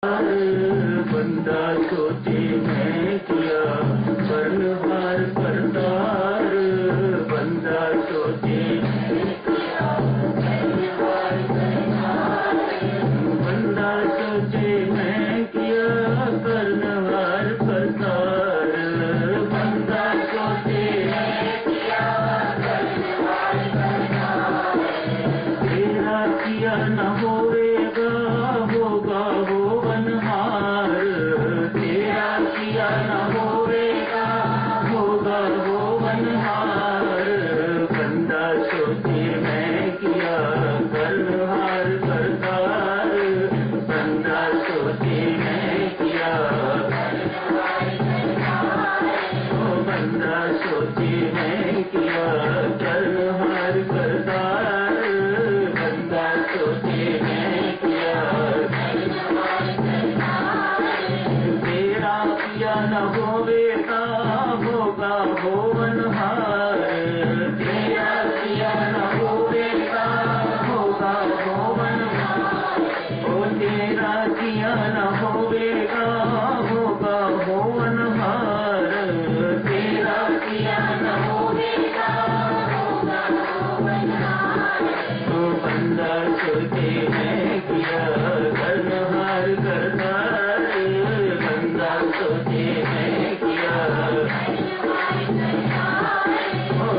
बंदा सोचे मैं किया कर्णहार करतार। बंदा सोचे बंदा सोचे मैं किया कर्णहार करतार। बंदा सोचे मैं किया कर्णहार करतार। तेरा किया न होएगा होगा वो बनहार। तेरा किया न होएगा होगा वो बनहार। बंदा सोचे मैं किया कर्णहार करतार। बंदा सोचे मैं किया बंदा सोचे मैं किया कर्णहार करतार। बंदा सोचे मैं किया तेरा किया न होवेगा होगा वो बनहार। तेरा किया न होवेगा होगा वो बनहार। ओ तेरा किया न होवेगा होगा वो बनहार। तेरा किया न होवेगा होगा वो बनहार। तो बंदा सोचे मैं किया कर्णहार करतार। बंदा सोचे मैं किया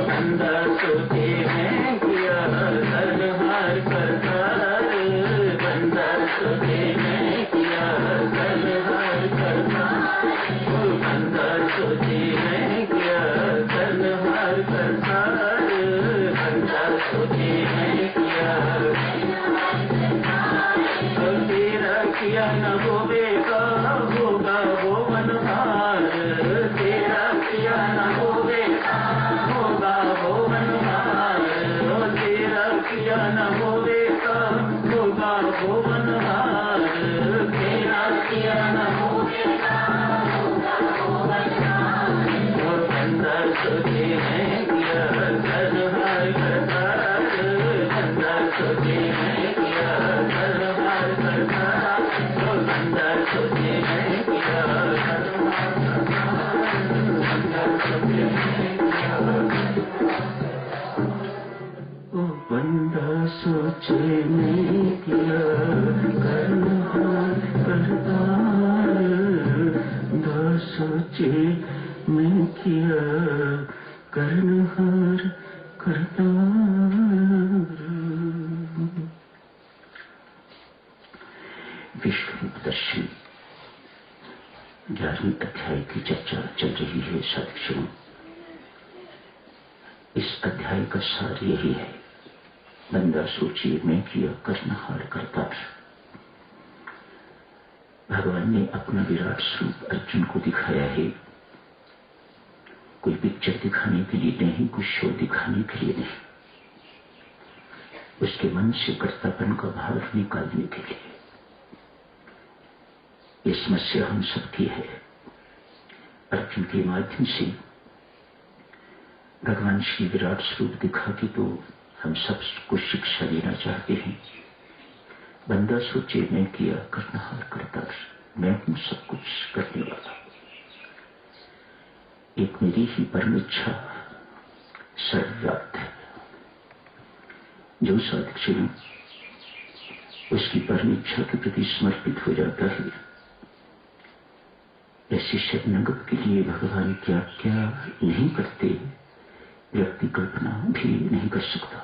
बंदा सोचे मैं किया कर्णहार करतार। बंदा सोचे मैं किया कर्णहार करतार। बंदा सोचे मैं किया कर्णहार करतार। बंदा सोचे मैं किया तेरा किया न होवेगा होगा वो बनहार। तेरा किया न होवेगा होगा वो बनहार। तेरा किया न होवेगा होगा वो बनहार। तेरा किया न होवेगा होगा वो बनहार। बंदा सोचे मैं किया कर्णहार करतार। बंदा सोचे मैं किया कर्णहार करतार। बंदा सोचे मैं किया कर्णहार करतार। बंदा सोचे मैं किया बंदा सोचे मैं किया कर्णहार करतार। बंदा सोचे मैं किया कर्णहार करतार। विष्णु दर्शन 11वें अध्याय की चर्चा चल रही है साथियों। इस अध्याय का सार यही है, बंदा सोचिए मैं किया कर्णहार करतार। भगवान ने अपना विराट स्वरूप अर्जुन को दिखाया है, कोई पिक्चर दिखाने के लिए नहीं, कुछ शो दिखाने के लिए नहीं, उसके मन से कर्तापन का भाव निकालने के लिए। ये समस्या हम सबकी है। अर्जुन के माध्यम से भगवान श्री विराट स्वरूप दिखा के तो हम सब को शिक्षा देना चाहते हैं। बंदा सोचे मैं किया कर्णहार करतार। मैं हूं सब कुछ करने वाला। एक मेरी ही परम इच्छा सर्वव्याप्त है। जो साधक चुन उसकी परम इच्छा के प्रति समर्पित हो जाता है, ऐसे शरणागत के लिए भगवान क्या क्या नहीं करते, व्यक्ति कल्पना भी नहीं कर सकता।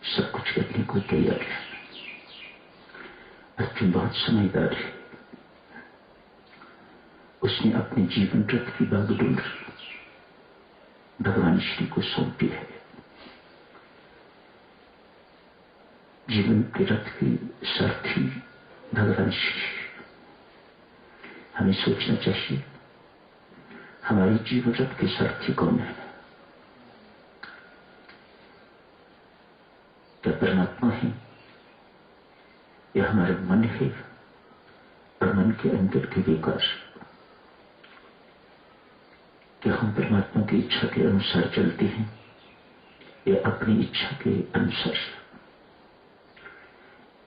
सब कुछ करने को तैयार है। अर्जुन बहुत समझदार है। उसने अपने जीवन रथ की बागडोर भगवान श्री को सौंपी है। जीवन के रथ के सारथी भगवान श्री। हमें सोचना चाहिए हमारे जीवन रथ के सारथी कौन है? क्या परमात्मा है या हमारा मन है और मन के अंदर के विकार? क्या हम परमात्मा की इच्छा के अनुसार चलते हैं या अपनी इच्छा के अनुसार?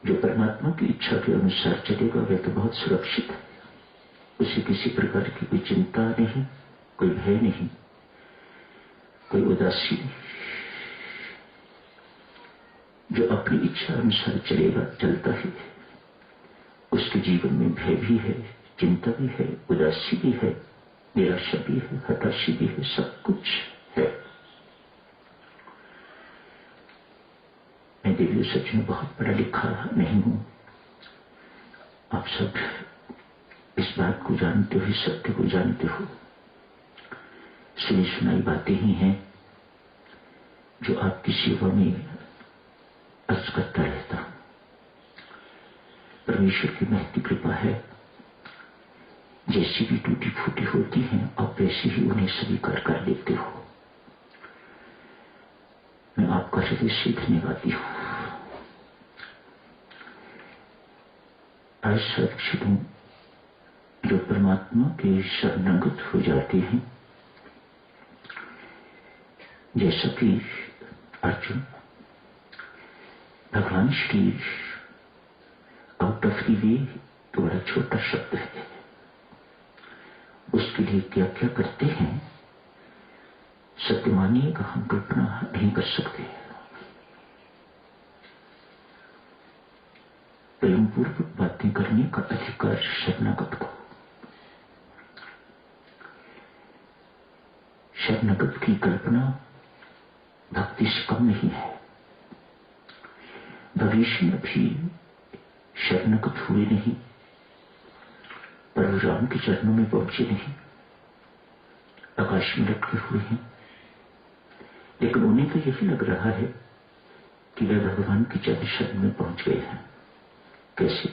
जो परमात्मा की इच्छा के अनुसार चलेगा वह तो बहुत सुरक्षित है, उसे किसी प्रकार की कोई चिंता नहीं, कोई भय नहीं, कोई उदासी नहीं। जो अपनी इच्छा अनुसार चलेगा, चलता है, उसके जीवन में भय भी है, चिंता भी है, उदासी भी है, निराशा भी है, हताशी भी है, सब कुछ है। मैं दिव्य सच में बहुत पढ़ा लिखा नहीं हूं, आप सब इस बात को जानते हो, इस सत्य को जानते हो। सुनी सुनाई बातें ही हैं जो आपकी सेवा में अर्ज करता रहता हूं। परमेश्वर की महती कृपा है, जैसी भी टूटी फूटी होती हैं आप वैसे ही उन्हें स्वीकार कर लेते हो। मैं आपका हृदय से धन्यवादी हूं। आज सत्क्षणों जो परमात्मा के शरणागत हो जाते हैं, जैसा कि अर्जुन भगवान Shri out of the way तो बड़ा छोटा शब्द है, उसके लिए क्या क्या करते हैं सत्य मानिएगा, हम कल्पना नहीं कर सकते। प्रेम पूर्वक बातें करने का अधिकार शरणागत को, शरणागत की कल्पना भक्ति से कम नहीं है। भविष्य में भी शरणागत हुए नहीं, प्रभु राम के चरणों में पहुंचे नहीं, आकाश में लटके हुए हैं, लेकिन उन्हें तो यही लग रहा है कि वे भगवान के चरण शरण में पहुंच गए हैं। कैसे?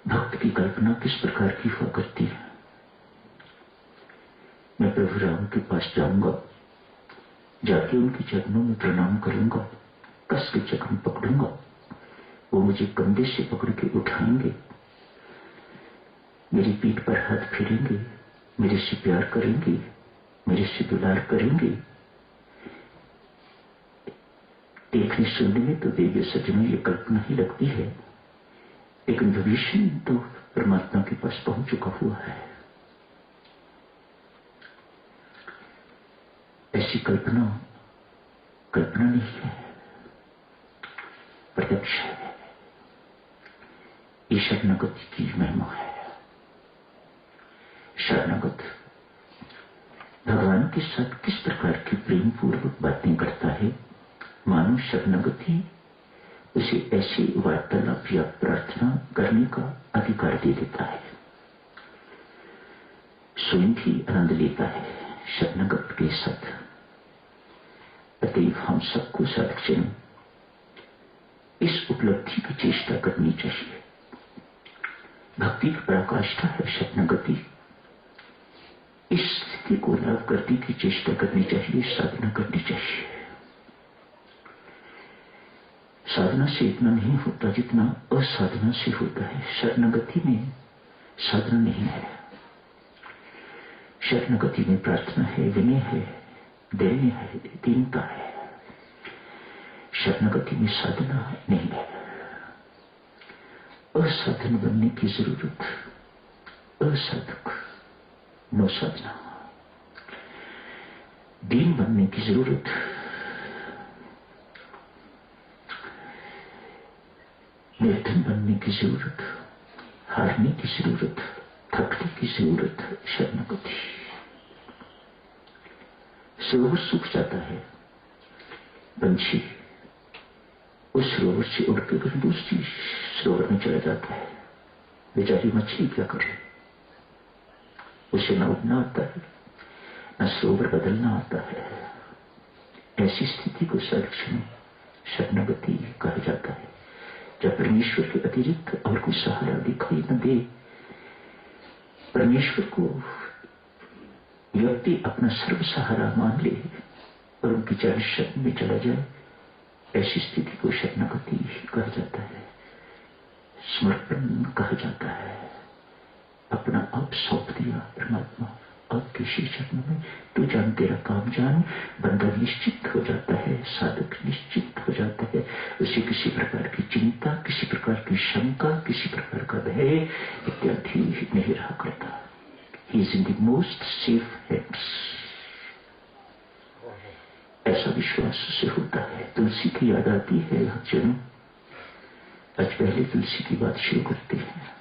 भक्त की कल्पना किस प्रकार की हुआ करती है? मैं प्रभु राम के पास जाऊंगा, जाके उनके चरणों में प्रणाम करूंगा, कस के चरण पकड़ूंगा, वो मुझे कंधे से पकड़ के उठाएंगे, मेरी पीठ पर हाथ फेरेंगे, मेरे से प्यार करेंगे, मेरे से दुलार करेंगे। देखने सुनने में तो दिव्य सच में ये कल्पना ही लगती है, लेकिन भविष्य में तो परमात्मा के पास पहुंच चुका हुआ है। ऐसी कल्पना कल्पना नहीं है, प्रत्यक्ष है। ये शरणागत की महिमा है। शरणागत भगवान के साथ किस प्रकार की प्रेम पूर्वक बातें करता है, मानो शरणागत ही उसे ऐसी वार्तालाप या प्रार्थना करने का अधिकार दे देता है, स्वयं भी आनंद लेता है शरणागत के साथ। अतएव हम सबको सत्क्षण इस उपलब्धि की चेष्टा करनी चाहिए। भक्ति की पराकाष्ठा है शरणागति। इस स्थिति को लाभ करने की चेष्टा करनी चाहिए, साधना करनी चाहिए। साधना से इतना नहीं होता जितना असाधना से होता है। शरणागति में साधना नहीं है, शरणागति में प्रार्थना है, विनय है, दैन्य है, दीनता है। शरणागति में साधना नहीं है। असाधन बनने की जरूरत, असाधक नो साधना। दीन बनने की जरूरत, निर्धन बनने की जरूरत, हारने की जरूरत, थकने की जरूरत। शरणागति सरोवर सूख जाता है, पंछी उस सरोवर से उड़कर कहीं दूसरी सरोवर में चला जाता है। बेचारी मछली क्या करे, उसे न उड़ना आता है, न सरोवर बदलना आता है। ऐसी स्थिति को सत्क्षण शरणागति कहा जाता है, जब परमेश्वर के अतिरिक्त और कोई सहारा दिखाई न दे, परमेश्वर को व्यक्ति अपना सर्व सहारा मान ले और उनकी चरण शरण में चला जाए, ऐसी स्थिति को शरणागति कहा जाता है, समर्पण कहा जाता है। अपना आप सौंप दिया परमात्मा, अब किसी जन्म में तू जान, तेरा काम जान। बंदा निश्चित हो जाता है, साधक निश्चित हो जाता है। उसे किसी प्रकार की चिंता, किसी प्रकार की शंका, किसी प्रकार का भय इत्यादि नहीं रहा करता। He is in the most safe hands. ऐसा विश्वास से होता है। तुलसी की याद आती है भक्तजनों। आज पहले तुलसी की बात शुरू करते हैं।